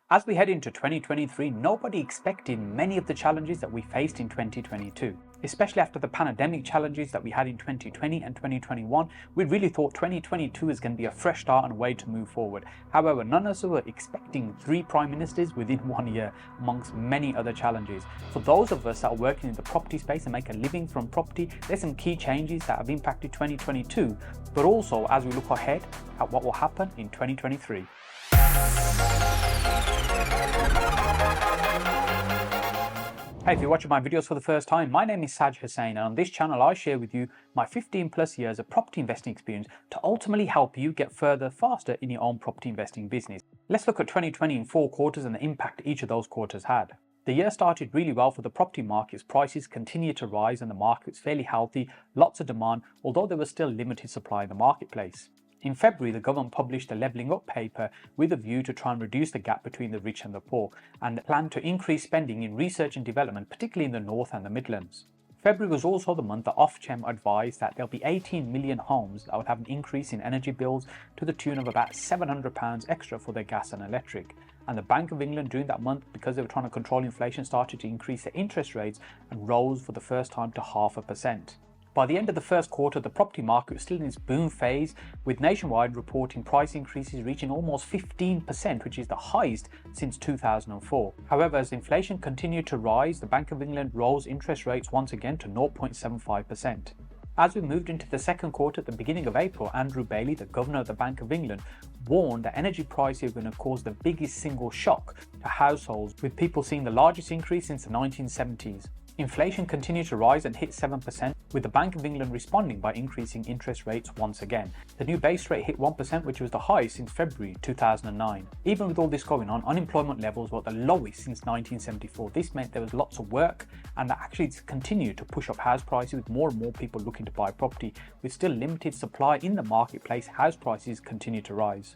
As we head into 2023, nobody expected many of the challenges that we faced in 2022. Especially after the pandemic challenges that we had in 2020 and 2021, we really thought 2022 is going to be a fresh start and a way to move forward. However, none of us were expecting 3 prime ministers within 1 year, amongst many other challenges. For those of us that are working in the property space and make a living from property, there's some key changes that have impacted 2022, but also as we look ahead at what will happen in 2023. Hey, if you're watching my videos for the first time, my name is Saj Hussain, and on this channel I share with you my 15 plus years of property investing experience to ultimately help you get further faster in your own property investing business. Let's look at 2020 in 4 quarters and the impact each of those quarters had. The year started really well for the property markets. Prices continued to rise and the market was fairly healthy, lots of demand, although there was still limited supply in the marketplace. In February, the government published a levelling up paper with a view to try and reduce the gap between the rich and the poor, and planned to increase spending in research and development, particularly in the North and the Midlands. February was also the month that Ofgem advised that there'll be 18 million homes that will have an increase in energy bills to the tune of about £700 extra for their gas and electric. And the Bank of England during that month, because they were trying to control inflation, started to increase their interest rates and rose for the first time to 0.5%. By the end of the first quarter, the property market was still in its boom phase, with Nationwide reporting price increases reaching almost 15%, which is the highest since 2004. However, as inflation continued to rise, the Bank of England rose interest rates once again to 0.75%. As we moved into the second quarter at the beginning of April, Andrew Bailey, the Governor of the Bank of England, warned that energy prices were going to cause the biggest single shock to households, with people seeing the largest increase since the 1970s. Inflation continued to rise and hit 7%, with the Bank of England responding by increasing interest rates once again. The new base rate hit 1%, which was the highest since February 2009. Even with all this going on, unemployment levels were the lowest since 1974. This meant there was lots of work, and that actually continued to push up house prices, with more and more people looking to buy property. With still limited supply in the marketplace, house prices continued to rise.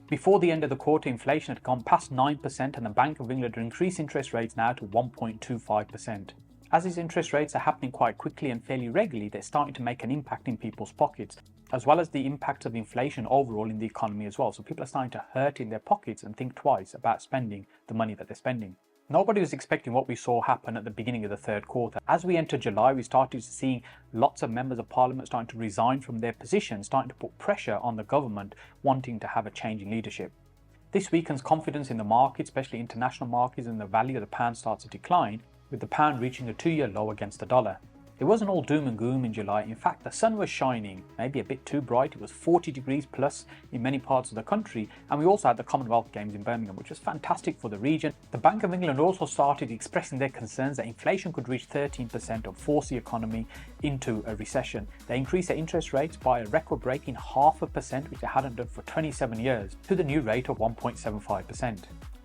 Before the end of the quarter, inflation had gone past 9%, and the Bank of England had increased interest rates now to 1.25%. As these interest rates are happening quite quickly and fairly regularly, they're starting to make an impact in people's pockets, as well as the impact of inflation overall in the economy as well. So people are starting to hurt in their pockets and think twice about spending the money that they're spending. Nobody was expecting what we saw happen at the beginning of the third quarter. As we entered July, we started seeing lots of members of parliament starting to resign from their positions, starting to put pressure on the government, wanting to have a change in leadership. This weakens confidence in the market, especially international markets, and the value of the pound starts to decline, with the pound reaching a 2-year low against the dollar. It wasn't all doom and gloom in July. In fact, the sun was shining, maybe a bit too bright. It was 40 degrees plus in many parts of the country, and we also had the Commonwealth Games in Birmingham, which was fantastic for the region. The Bank of England also started expressing their concerns that inflation could reach 13% and force the economy into a recession. They increased their interest rates by a record-breaking 0.5%, which they hadn't done for 27 years, to the new rate of 1.75%.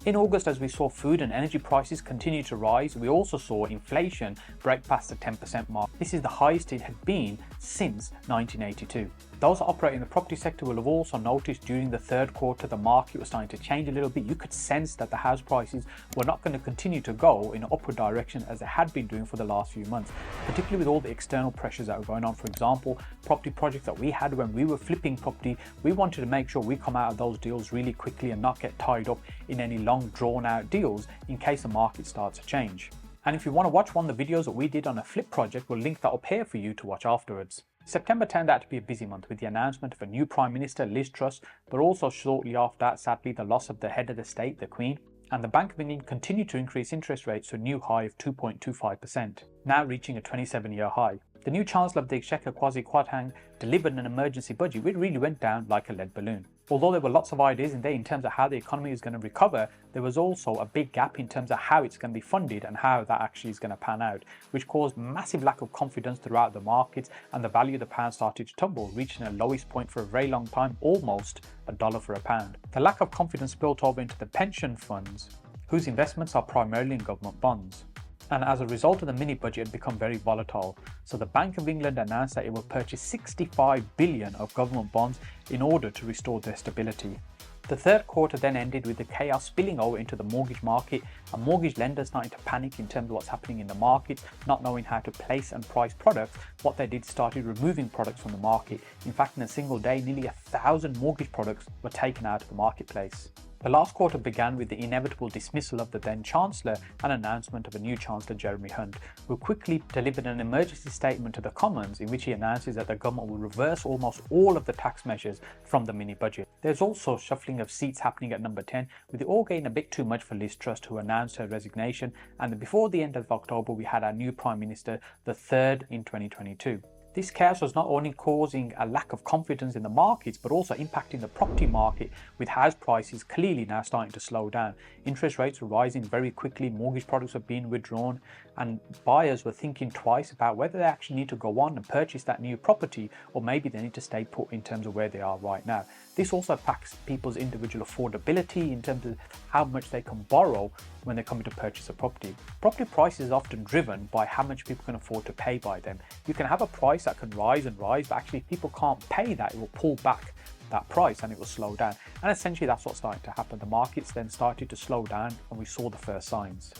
In August, as we saw food and energy prices continue to rise, we also saw inflation break past the 10% mark. This is the highest it had been since 1982. Those that operate in the property sector will have also noticed during the third quarter the market was starting to change a little bit. You could sense that the house prices were not going to continue to go in an upward direction as they had been doing for the last few months, particularly with all the external pressures that were going on. For example, property projects that we had when we were flipping property, we wanted to make sure we come out of those deals really quickly and not get tied up in any long drawn out deals in case the market starts to change. And if you want to watch one of the videos that we did on a flip project, we'll link that up here for you to watch afterwards. September turned out to be a busy month with the announcement of a new Prime Minister, Liz Truss, but also shortly after that, sadly, the loss of the head of the state, the Queen, and the Bank of England continued to increase interest rates to a new high of 2.25%, now reaching a 27-year high. The new Chancellor of the Exchequer, Kwasi Kwarteng, delivered an emergency budget which really went down like a lead balloon. Although there were lots of ideas in there in terms of how the economy is going to recover, there was also a big gap in terms of how it's going to be funded and how that actually is going to pan out, which caused massive lack of confidence throughout the markets, and the value of the pound started to tumble, reaching a lowest point for a very long time, almost $1 for a pound. The lack of confidence spilled over into the pension funds, whose investments are primarily in government bonds. And as a result of the mini budget, it had become very volatile. So the Bank of England announced that it will purchase 65 billion of government bonds in order to restore their stability. The third quarter then ended with the chaos spilling over into the mortgage market, and mortgage lenders starting to panic in terms of what's happening in the market, not knowing how to place and price products. What they did, started removing products from the market. In fact, in a single day, nearly 1,000 mortgage products were taken out of the marketplace. The last quarter began with the inevitable dismissal of the then Chancellor and announcement of a new Chancellor, Jeremy Hunt, who quickly delivered an emergency statement to the Commons in which he announces that the government will reverse almost all of the tax measures from the mini-budget. There's also shuffling of seats happening at number 10, with it all getting a bit too much for Liz Truss, who announced her resignation, and before the end of October we had our new Prime Minister, the third in 2022. This chaos was not only causing a lack of confidence in the markets, but also impacting the property market, with house prices clearly now starting to slow down. Interest rates were rising very quickly, mortgage products were being withdrawn, and buyers were thinking twice about whether they actually need to go on and purchase that new property, or maybe they need to stay put in terms of where they are right now. This also impacts people's individual affordability in terms of how much they can borrow when they're coming to purchase a property. Property price is often driven by how much people can afford to pay by them. You can have a price that can rise and rise, but actually if people can't pay that, it will pull back that price and it will slow down. And essentially that's what's starting to happen. The markets then started to slow down and we saw the first signs.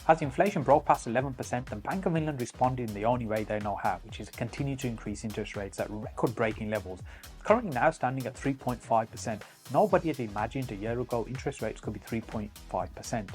As inflation broke past 11%, the Bank of England responded in the only way they know how, which is to continue to increase interest rates at record-breaking levels, currently now standing at 3.5%. Nobody had imagined a year ago interest rates could be 3.5%.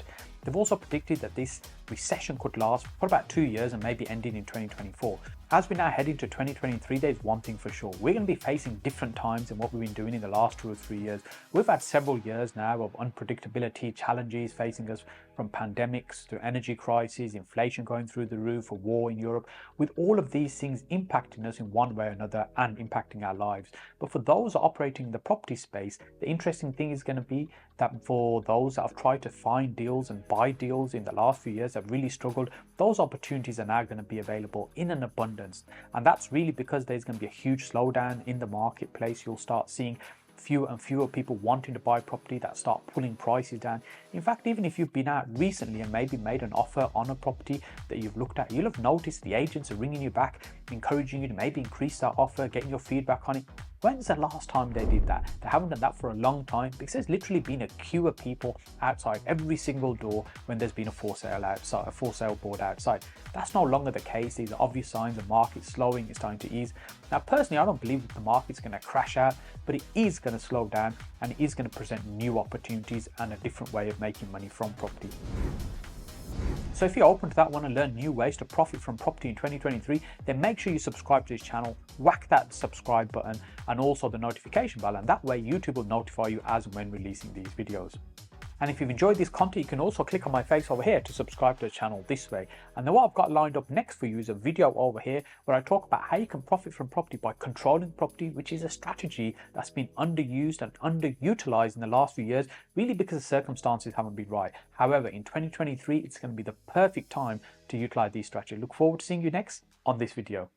They've also predicted that this recession could last for about 2 years and maybe ending in 2024. As we now head into 2023, there's one thing for sure. We're going to be facing different times than what we've been doing in the last 2 or 3 years. We've had several years now of unpredictability, challenges facing us from pandemics to energy crises, inflation going through the roof, a war in Europe, with all of these things impacting us in one way or another and impacting our lives. But for those operating in the property space, the interesting thing is going to be that for those that have tried to find deals and buy deals in the last few years have really struggled, those opportunities are now going to be available in an abundance. And that's really because there's going to be a huge slowdown in the marketplace. You'll start seeing fewer and fewer people wanting to buy property, that start pulling prices down. In fact, even if you've been out recently and maybe made an offer on a property that you've looked at, you'll have noticed the agents are ringing you back, encouraging you to maybe increase that offer, getting your feedback on it. When's the last time they did that? They haven't done that for a long time, because there's literally been a queue of people outside every single door when there's been a for sale outside, a for sale board outside. That's no longer the case. These are obvious signs the market's slowing, it's starting to ease. Now, personally, I don't believe that the market's going to crash out, but it is going to slow down and it is going to present new opportunities and a different way of making money from property. So if you're open to that, want to learn new ways to profit from property in 2023, then make sure you subscribe to this channel, whack that subscribe button and also the notification bell, and that way YouTube will notify you as and when releasing these videos. And if you've enjoyed this content, you can also click on my face over here to subscribe to the channel this way. And then what I've got lined up next for you is a video over here where I talk about how you can profit from property by controlling property, which is a strategy that's been underused and underutilized in the last few years, really because the circumstances haven't been right. However, in 2023, it's going to be the perfect time to utilize these strategies. Look forward to seeing you next on this video.